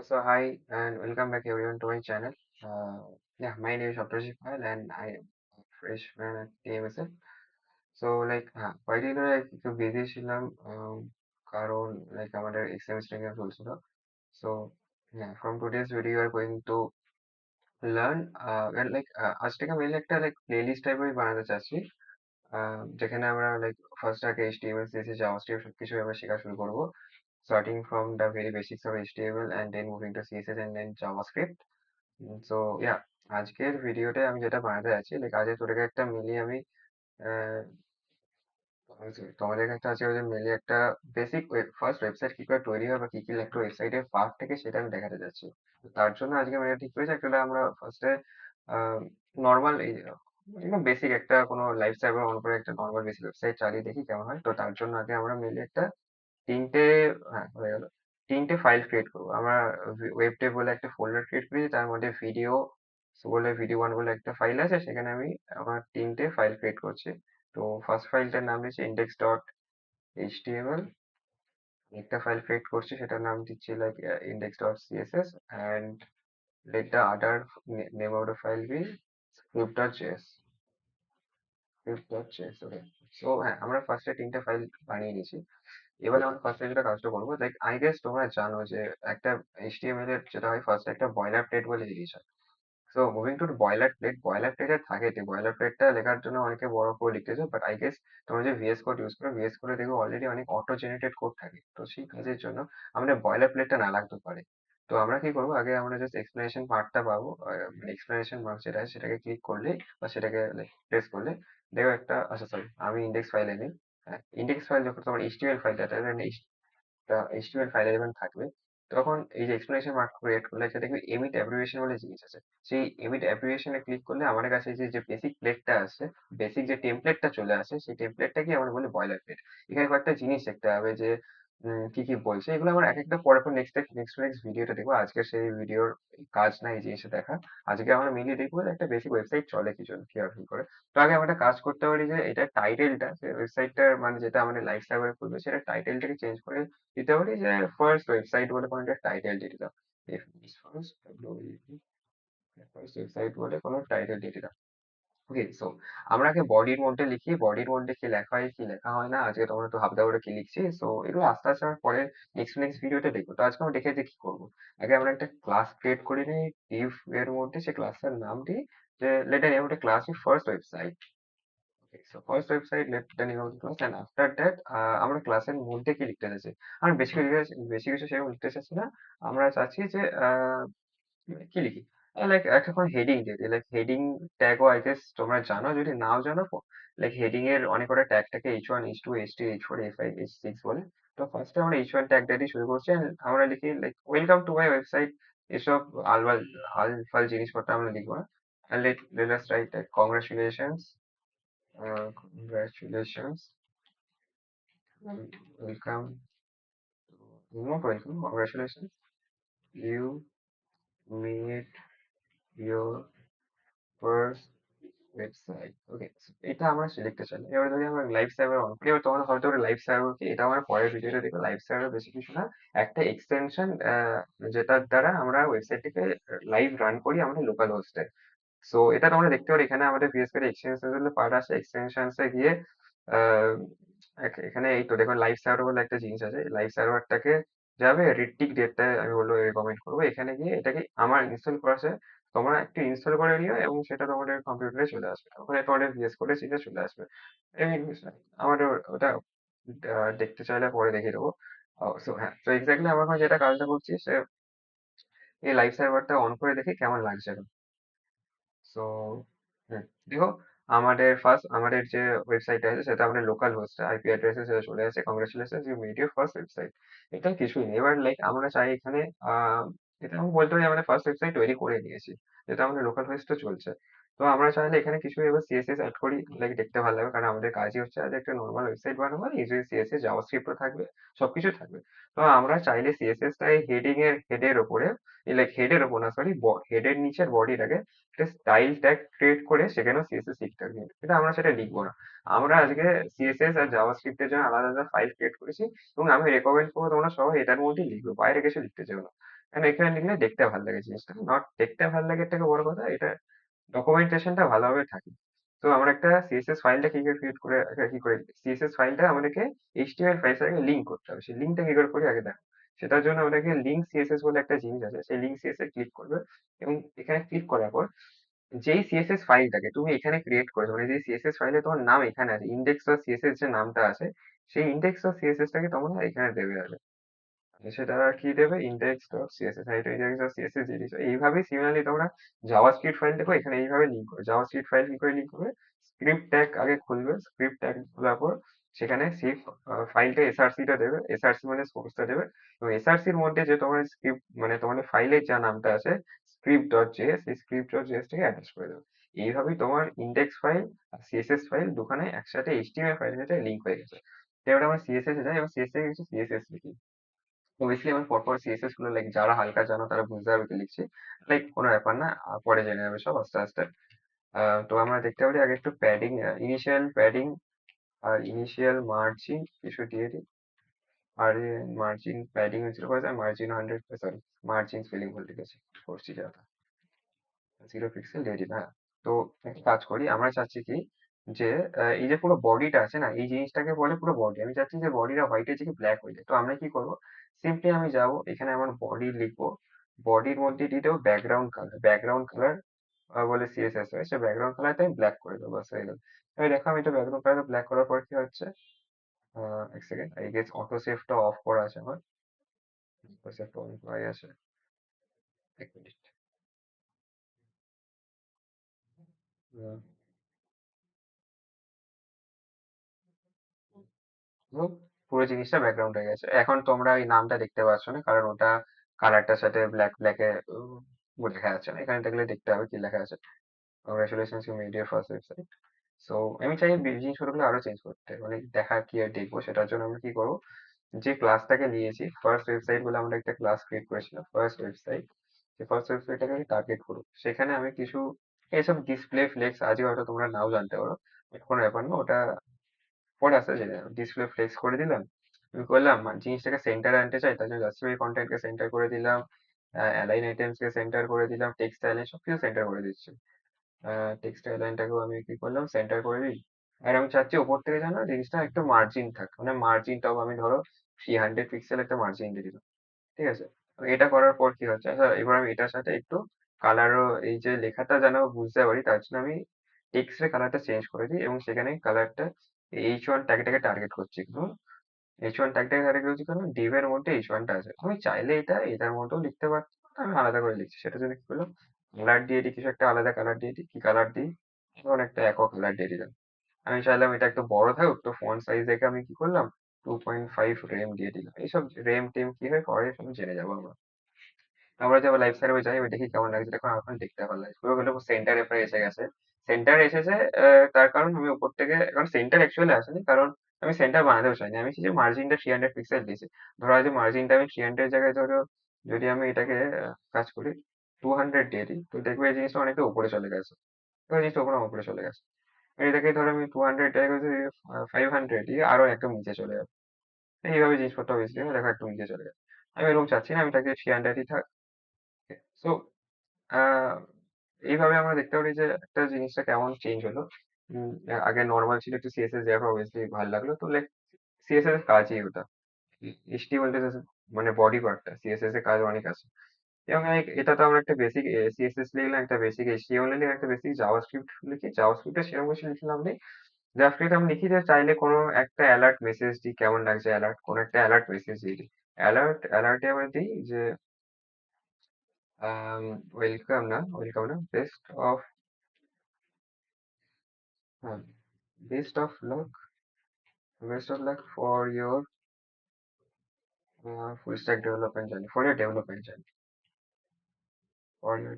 So hi and welcome back everyone to my channel. Uh, yeah, my name is Saptarshee Pal and I am a freshman at TMSL. So কয়েকদিন ধরে একটু busy ছিলাম কারণ আমাদের exam চলছিল। So yeah, from today's video we are going to learn well, আজ থেকে mainly একটা প্লেলিস্ট টাইপের বানাতে চাচ্ছি যেখানে আমরা ফার্স্ট আগে HTML CSS JavaScript সবকিছু এবার শেখা শুরু করবো starting from the very basics of HTML and then moving to CSS and then JavaScript. So yeah আজকের ভিডিওতে আমি যেটা বানাতে যাচ্ছি আজকে তোদেরকে একটা মিলিয়ে আমি আহ, তোমাদের কাছে আজকে মিলিয়ে একটা বেসিক ফার্স্ট ওয়েবসাইট কি করে তৈরি হয় বা কি কি একটা ওয়েবসাইটের পার্ট থেকে সেটা আমি দেখাতে যাচ্ছি। তো তার জন্য আজকে আমি ঠিক করেছি একটা আমরা ফার্স্টে নর্মাল এই বেসিক একটা কোনো লাইফ সার্ভার অন করে একটা নর্মাল বেসিক ওয়েবসাইট চালিয়ে দেখি কেমন হয়। তো তার জন্য আগে আমরা মিলিয়ে একটা তিনটে হ্যাঁ হয়ে গেল। তিনটে ফাইল ক্রিয়েট করবো আমরা। ওয়েব ডেভ বলে একটা ফোল্ডার ক্রিয়েট করেছি, তার মধ্যে ভিডিও বলে ভিডিও ওয়ান বলে একটা ফাইল আছে, সেখানে আমি আমার তিনটে ফাইল ক্রিয়েট করছি। তো ফার্স্ট ফাইলটার নাম দিচ্ছি ইন্ডেক্স ডট এইচটিএমএল। একটা ফাইল ক্রিয়েট করছি সেটার নাম দিচ্ছি index dot CSS and let the other name of the file be script.js. script.js, okay. So হ্যাঁ, আমরা ফার্স্টে তিনটে ফাইল বানিয়ে নিয়েছি। এবার আমরা ফার্স্টে যেটা কাজটা করবো আই গেস তোমরা জানো যে একটা এইচটিএমএল এর যেটা হয় ফার্স্টে একটা বয়লার প্লেট বলে জিনিস হয়। সো মুভিং টু বয়লার প্লেটে থাকে যে বয়লার প্লেটটা লেখার জন্য অনেকে বড় করে লিখতেছে, বাট আই গেস তোমরা যে ভিএস কোড ইউজ করো ভিএস কোডে দেখো অলরেডি অনেক অটো জেনারেটেড কোড থাকে, তো সেই কাজের জন্য আমাদের বয়লার প্লেটটা না লাগতে পারে। তো আমরা কি করবো, আগে আমরা জাস্ট এক্সপ্লেনেশন পার্টটা পাবো, মানে এক্সপ্লেনেশন মার্ক যেটা আছে সেটাকে ক্লিক করলে বা সেটাকে প্রেস করলে দেখো একটা, আচ্ছা সরি আমি ইন্ডেক্স ফাইলে নিই। হ্যাঁ, ইন্ডেক্স ফাইল যখন তোমার এইচটিএমএল ফাইলটা এইচটিএমএল ফাইলে যখন থাকবে তখন এই যে এক্সপ্লেনেশন মার্ক ক্রিয়েট করলে একটা দেখবে এমিট অ্যাব্রিভিয়েশন বলে জিনিস আছে। সেই এমিট অ্যাব্রিভিয়েশনে ক্লিক করলে আমাদের কাছে যে বেসিক প্লেটটা আছে, বেসিক যে টেমপ্লেটটা চলে আসে, সেই টেমপ্লেটটাকে আমরা বলি বয়লার প্লেট। এখানে কয়েকটা জিনিস দেখতে হবে যে কি কি বলছে, এগুলো আমরা এক একটা পরে পর নেক্সট ভিডিওটা দেখবো। আজকে সেই ভিডিওর কাজ না এই জিনিসটা দেখা। আজকে আমরা মিলিয়ে দেখবো যে একটা বেসিক ওয়েবসাইট চলে কি জন্য, কিভাবে কি করে। তো আগে আমরা একটা কাজ করতে পারি যে এটা টাইটেলটা ওয়েবসাইটটার মানে যেটা আমাদের লাইফ সার্ভারে করবে সেটা টাইটেলটাকে চেঞ্জ করে দিতে পারি যে ফার্স্ট ওয়েবসাইট বলে কোনো একটা টাইটেল দিয়ে দিলাম। ফার্স্ট ফার্স্ট ওয়েবসাইট বলে কোনো টাইটেল দিয়ে দিলাম। ওকে, সো আমরা আগে বডির মধ্যে লিখি, বডির মধ্যে কি লেখা হয় কি লেখা হয় না আজকে তোমরা একটু ভাবতে পারো কি লিখছি। সো এগুলো আস্তে আস্তে আমরা পরে নেক্সট ভিডিওতে দেখবো। তো আজকে আমরা দেখে যে কি করবো, আগে আমরা একটা ক্লাস ক্রিয়েট করে নিই ডিভ এর মধ্যে, সেই ক্লাসের নাম দিই যে let the name of the class is first website. Okay, so first website, let the name of the class, and after that আমরা ক্লাসের মধ্যে কি লিখতে চাইছি, আমরা বেশি কিছু সেরকম লিখতে চাচ্ছি না। আমরা চাচ্ছি যে কি লিখি, একটা কোনো হেডিং দিয়ে দিই, হেডিং ট্যাগও আই গেস তোমরা জানো, যদি নাও জানো হেডিং এর অনেক কটা ট্যাগ থাকে, H1 H2 H3 H4 H5 H6 বলে। তো ফার্স্টে আমরা H1 ট্যাগটা দিয়ে শুরু করছি and আমরা লিখি ওয়েলকাম টু মাই ওয়েবসাইট। এসব আলবাল আলফাল জিনিসপত্র আমরা লিখবো না। and let us write congratulations, congratulations, welcome, not welcome, congratulations, you made your first website. ওকে, এটা আমরা লিখতে চাই। এবার যদি আমরা লাইভ সার্ভার অন করি, এবার তোমাদের হয়তো লাইভ সার্ভার কি, এটা আমরা পরের ভিডিওতে দেখবো। লাইভ সার্ভার বেশি কিছু না, একটা এক্সটেনশন যেটার দ্বারা আমরা ওয়েবসাইটটিকে লাইভ রান করি আমাদের লোকাল হোস্টে। সো এটা তোমরা দেখতে পারো, এখানে আমাদের বিশেষ করে এক্সটেনশন এর পার্ট আছে। এক্সটেনশনসে গিয়ে আহ, এখানে এই তো দেখো লাইভ সার্ভার বলে একটা জিনিস আছে, লাইভ সার্ভারটাকে যাবে রিটিক ডেটটা আমি বলবো রেকমেন্ড করবো, এখানে গিয়ে এটাকে আমার ইনস্টল করা আছে, তোমরা একটু ইনস্টল করে নিও এবং সেটা তোমাদের কম্পিউটারে চলে আসবে, ওখানে তোমাদের ভিএস কোডে সিধা চলে আসবে। এই আমাদের ওটা দেখতে চাইলে পরে দেখিয়ে দেবো। সো হ্যাঁ, তো এক্স্যাক্টলি আমরা এখন যেটা কাজটা করছি সে এই লাইভ সার্ভারটা অন করে দেখি কেমন লাগছে। সো দেখো আমাদের যে ওয়েবসাইট আছে সেটা আমাদের লোকাল হোস্ট আইপি অ্যাড্রেসে সেটা চলে আসে, congratulation you made your first website. এটা কিছুই নেই। এবার আমরা চাই এখানে এটা আমি বলতে পারি আমাদের ফার্স্ট ওয়েবসাইট তৈরি করে নিয়েছি, যেটা আমাদের লোকাল হোস্টে চলছে। তো আমরা চাইলে এখানে কিছু এবার সিএসএস অ্যাড করি, লাইক দেখতে ভালো লাগবে, কারণ আমাদের কাজই হচ্ছে আজ একটা নর্মাল ওয়েবসাইট বানাবো, ইউজিং সিএসএস, জাভাস্ক্রিপ্টও থাকবে, সবকিছু থাকবে। তো আমরা চাইলে সিএসএস টাই হেডের ওপরে, লাইক হেডের ওপর না, সরি, হেডের নিচের বডিটাকে একটা স্টাইল ট্যাগ ক্রিয়েট করে সেখানেও সিএসএস লিখতে হবে, কিন্তু আমরা সেটা লিখবো না। আমরা আজকে সিএসএস আর জাভাস্ক্রিপ্টের জন্য আলাদা আলাদা ফাইল ক্রিয়েট করেছি, এবং আমি রেকমেন্ড করবো তোমরা সবাই এটার মধ্যেই লিখবে, বাইরে কিছু লিখতে চাও না। কারণ এখানে লিখলে দেখতে ভালো লাগে জিনিসটা, নট দেখতে ভালো লাগে এর থেকে বড় কথা, এটা ডকুমেন্টেশনটা ভালোভাবে থাকে। তো আমরা একটা সিএসএস ফাইলটা কি করে ক্রিয়েট করে, কি করে সিএসএস ফাইলটা আমাদেরকে এইচটিএমএল ফাইলের সাথে লিঙ্ক করতে হবে, সেই লিঙ্কটা কি করে করি আগে দেখো। সেটার জন্য আমাদেরকে লিঙ্ক সিএসএস বলে একটা জিনিস আছে, সেই লিঙ্ক সিএসএস ক্লিক করবে, এবং এখানে ক্লিক করার পর যেই সিএসএস ফাইলটাকে তুমি এখানে ক্রিয়েট করেছো, মানে যে সিএসএস ফাইলে তোমার নাম এখানে আছে, ইন্ডেক্স ডট সিএসএস যে নামটা আছে, সেই ইন্ডেক্স ডট সিএসএস টাকে তোমরা এখানে দেবে আগে। সেটা কি দেবে, ইন্ডেক্স ডট সিএসএস, এটা ইন্ডেক্স ডট সিএসএস দিয়ে দিয়েছো। এইভাবেই সিমিলারলি তোমরা জাভাস্ক্রিপ্ট ফাইলটাকে এখানে এইভাবে লিঙ্ক করবে। জাভাস্ক্রিপ্ট ফাইল কি করে লিঙ্ক করবে, স্ক্রিপ্ট ট্যাগ আগে খুলবে, স্ক্রিপ্ট ট্যাগ খোলার পর সেখানে সেই ফাইলটা এসআরসি টা দেবে, এসআরসি মানে সোর্সটা দেবে, এবং এসআরসি এর মধ্যে যে তোমার স্ক্রিপ্ট, মানে তোমাদের ফাইলের যা নামটা আছে স্ক্রিপ্ট ডট জেএস, এই স্ক্রিপ্ট ডট জেএস টাকে অ্যাটাচ করে দেবে। এইভাবেই তোমার ইন্ডেক্স ফাইল আর সিএসএস ফাইল দুখানে একসাথে এইচটিএমএল ফাইলের সাথে লিঙ্ক হয়ে গেছে। এবার আমরা সিএসএস এ যাই, এবং সিএসএস কিছু সিএসএস লিখি। অবভিয়াসলি আমার পরপর সিএসএস গুলো, লাইক যারা হালকা জানো তারা বুঝতে পারবে কি লিখছি, লাইক কোনো ব্যাপার না, পরে জেনে যাবে সব আস্তে আস্তে। তো আমরা দেখতে পারি আগে একটু প্যাডিং, ইনিশিয়াল প্যাডিং আর ইনিশিয়াল মার্জিন কিছু দিয়ে দিই। আর মার্জিন প্যাডিং হয়েছিল কত, মার্জিন 100, সরি, মার্জিন স্পেলিং ভুল লিখেছি, করছি যাতা, 0 পিক্সেল দিয়ে দিই, হ্যাঁ। তো একটা কাজ করি, আমরা চাচ্ছি কি যে এই যে পুরো বডিটা আছে না, এই জিনিসটাকে বলে পুরো বডি, আমি চাচ্ছি যে বডিটা হোয়াইটের থেকে ব্ল্যাক হয়ে যায়। তো আমরা কি করবো, সিম্পলি আমি যাব এখানে আমার বডি লিখবো, বডির মধ্যে দিয়ে দেবো ব্যাকগ্রাউন্ড কালার, ব্যাকগ্রাউন্ড কালার বলে সিএসএস রয়েছে, ব্যাকগ্রাউন্ড কালারটা আমি ব্ল্যাক করে দেবো, বাস হয়ে গেল। এবার দেখো আমি এটা ব্যাকগ্রাউন্ড কালার ব্ল্যাক করার পর কি হচ্ছে, এক সেকেন্ড, আই গেস অটো সেভটা অফ করা আছে আমার, অটো সেভটা অন করাই আছে, এক মিনিট। হুম, পুরো জিনিসটা ব্যাকগ্রাউন্ড হয়ে গেছে। এখন তোমরা এই নামটা দেখতে পাচ্ছ না, কারণ ওটা কালারটার সাথে ব্ল্যাকে লেখা আছে না, এখানে দেখলে দেখতে হবে কি লেখা আছে, congratulations you made your first website. So আমি চাই জিনিসগুলো আরো চেঞ্জ করতে, মানে দেখা কি আর দেখবো, সেটার জন্য আমরা কি করবো, যে ক্লাসটাকে নিয়েছি ফার্স্ট ওয়েবসাইট বলে আমরা একটা ক্লাস ক্রিয়েট করেছিলাম, ফার্স্ট ওয়েবসাইট, যে ফার্স্ট ওয়েবসাইটটাকে আমি টার্গেট করবো, সেখানে আমি কিছু এইসব ডিসপ্লে ফ্লেক্স আজকে হয়তো তোমরা নাও জানতে পারো, but কোনো ব্যাপার না, ওটা পরে আসতে যে ডিসপ্লে ফ্লেক্স করে দিলাম, আমি করলাম জিনিসটাকে সেন্টারে আনতে চাই, তার জন্য জাস্টিফাই কন্টেন্টকে সেন্টার করে দিলাম, অ্যালাইন আইটেমস কে সেন্টার করে দিলাম, টেক্সট অ্যালাইন সবকিছু সেন্টার করে দিচ্ছি। টেক্সট অ্যালাইনটাকেও আমি কি করলাম, সেন্টার করে দিই। আর আমি চাচ্ছি ওপর থেকে যেন জিনিসটা একটু মার্জিন থাক, মানে মার্জিনটাও আমি ধরো 300 পিক্সেল একটা মার্জিন দিয়ে দিলাম, ঠিক আছে। তো এটা করার পর কি হচ্ছে, আচ্ছা এবার আমি এটার সাথে একটু কালারও, এই যে লেখাটা যেন বুঝতে পারি তার জন্য আমি টেক্সটের কালারটা চেঞ্জ করে দিই, এবং সেখানে কালারটা H1 ট্যাগটাকে টার্গেট করছি, H1 ট্যাগটাকে টার্গেট করছি কারণ div এর মধ্যে H1টা আছে, আমি চাইলে এটা এটার মধ্যেও লিখতে পারতাম, but আমি আলাদা করে লিখছি। সেটা জন্য কি করলাম, কালার দিয়ে দিই, কিছু একটা আলাদা কালার দিয়ে দিই, কি কালার দিই, ধরুন একটা অ্যাকোয়া কালার দিয়ে দিলাম। আমি চাইলাম এটা একটু বড় থাকুক, তো ফন্ট সাইজ দেখে আমি কি করলাম, 2.5 রেম দিয়ে দিলাম। এইসব রেম টেম কি হয় পরে সব জেনে যাবো আমরা। আমরা যখন লাইভ সার্ভে যাই, আমি দেখি কেমন লাগছে, এখন এখন দেখতে ভালো লাগছে, পুরো হলো সেন্টারে প্রায় এসে গেছে। সেন্টার এসেছে, তার কারণ আমি উপর থেকে, এখন সেন্টার অ্যাকচুয়ালি আসেনি, কারণ আমি সেন্টার বানাতেও চাইনি, আমি চাই যে মার্জিনটা 300 পিক্সেল দিয়েছি। ধরো যে মার্জিনটা আমি 300 জায়গায় ধরো, যদি আমি এটাকে কাজ করি 200 দিয়ে দিই, তো দেখবে এই জিনিসটা অনেকটা উপরে চলে গেছে, এবার জিনিসটা উপরে চলে গেছে। আর এটাকে ধরো আমি 200 জায়গায় যদি 500 দিই, আরো একদম নিচে চলে যাবে। এইভাবে জিনিসপত্র বেশি দেখো একটু নিচে চলে যাবে। আমি এরকম চাচ্ছি না, আমি এটাকে 300ই থাক। সো আহ এইভাবে আমরা দেখতে পারি যে একটা জিনিসটা কেমন চেঞ্জ হলো। আগে নর্মাল ছিল, একটু সিএসএস দেওয়ার পর অবভিয়াসলি ভালো লাগলো, তো লাইক সিএসএস এর কাজই ওটা, এইচটিএমএল মানে বডি পার্টটা, সিএসএস এর কাজ অনেক আছে। এবং এটা তো আমরা একটা বেসিক সিএসএস লিখলাম, একটা বেসিক এইচটিএমএল লিখে, একটা বেসিক জাভাস্ক্রিপ্ট লিখি, জাভাস্ক্রিপ্টে সেরকম কিছু লিখলাম নেই। জাভাস্ক্রিপ্ট আমি লিখি যে চাইলে কোনো একটা অ্যালার্ট মেসেজ দিই, কেমন লাগছে অ্যালার্ট, কোনো একটা অ্যালার্ট মেসেজ দিয়ে দিই। অ্যালার্টে আমরা দিই যে ওয়েলকাম না বেস্ট অফ, হ্যাঁ, best of lakh, best of luck for your full stack development journey, for your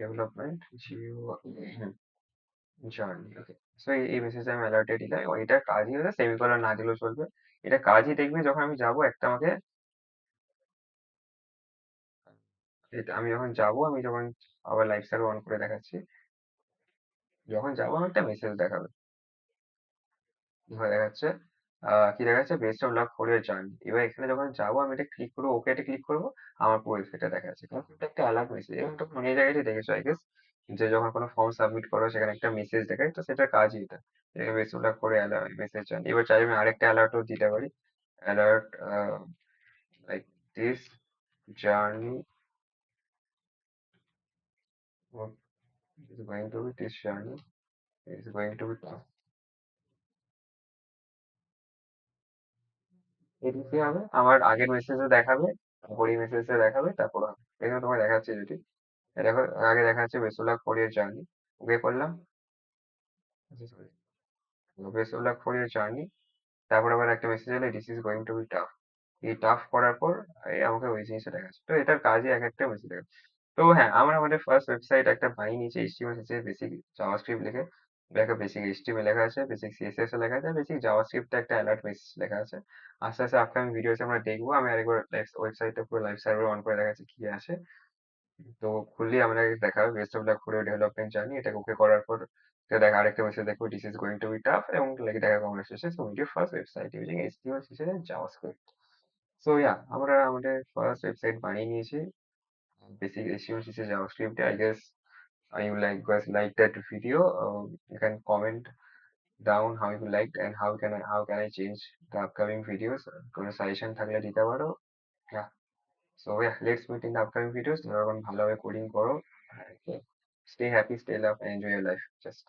development Jio, journey, okay. So এই মেসেজে আমি অ্যালার্টে দিলাম এবং এটা কাজই হলো, সেমিকোলন না দিলেও চলবে। এটা কাজই দেখবে যখন আমি যাব একটা আমাকে, এটা আমি যখন যাব, আমি যখন আবার লাইভ সার্ভার অন করে দেখাচ্ছি, যখন যাব আমার একটা মেসেজ দেখাবে। এখানে দেখাচ্ছে কি দেখাচ্ছে, best of luck for your journey. এবার এখানে যখন যাবো আমি এটা ক্লিক করবো, ওকে এটা ক্লিক করবো, আমার পুরো ওয়েবসাইটটা দেখাচ্ছে। কারণ এটা একটা অ্যালার্ট মেসেজ, এবং তখন অনেক জায়গায় দেখেছো আই গেস, যে যখন কোনো ফর্ম সাবমিট করো সেখানে একটা মেসেজ দেখায়, তো সেটার কাজই এটা। বেস্ট অফ লাক করে মেসেজ জার্নি। এবার চাইলে আমি আরেকটা অ্যালার্টও দিতে পারি। Alert like this journey is going to be, this journey is going to be tough. এটা কি হবে, আমার আগের মেসেজে দেখাবে, তারপর এই মেসেজে দেখাবে, তারপর হবে। এখানে তোমায় দেখাচ্ছে যদি, এই দেখো, আগে দেখাচ্ছে best of luck for your journey, okay করলাম, best of luck for your journey. তারপর আবার একটা মেসেজ এলো, this is going to be tough. এই টাফ করার পর এই আমাকে ওই জিনিসটা দেখাচ্ছে। তো এটার কাজই এক একটা মেসেজ দেখাচ্ছে। তো হ্যাঁ, আমরা আমাদের ফার্স্ট ওয়েবসাইট একটা বানিয়ে নিয়েছি এইচটিএমএল সিএসএস বেসিক জাভাস্ক্রিপ্ট লিখে। দেখো বেসিক এইচটিএমএল লেখা আছে, বেসিক সিএসএস লেখা আছে, বেসিক জাভাস্ক্রিপ্টে একটা অ্যালার্ট মেসেজ লেখা আছে। আস্তে আস্তে আপকামিং ভিডিওস আমরা দেখবো। আমি আরেকবার ওয়েবসাইটটা পুরো লাইভ সার্ভার অন করে দেখাচ্ছি কি আসে। তো খুললেই আমাদের দেখাবে best of luck for your development journey. এটাকে ওকে করার পর এটা দেখা আরেকটা মেসেজ দেখো, this is going to be tough, এবং লেগে দেখা congratulations with your first website using HTML CSS and JavaScript. So yeah, আমরা আমাদের ফার্স্ট ওয়েবসাইট বানিয়ে নিয়েছি basic HTML JavaScript. I guess you like guys like that video. You can comment down how you liked and how can I change the upcoming videos. কোনো suggestion থাকলে দিতে পারো। Yeah. So yeah, let's meet in the upcoming videos. তোমরা এখন ভালোভাবে coding করো। Stay happy, stay love, and enjoy your life. Just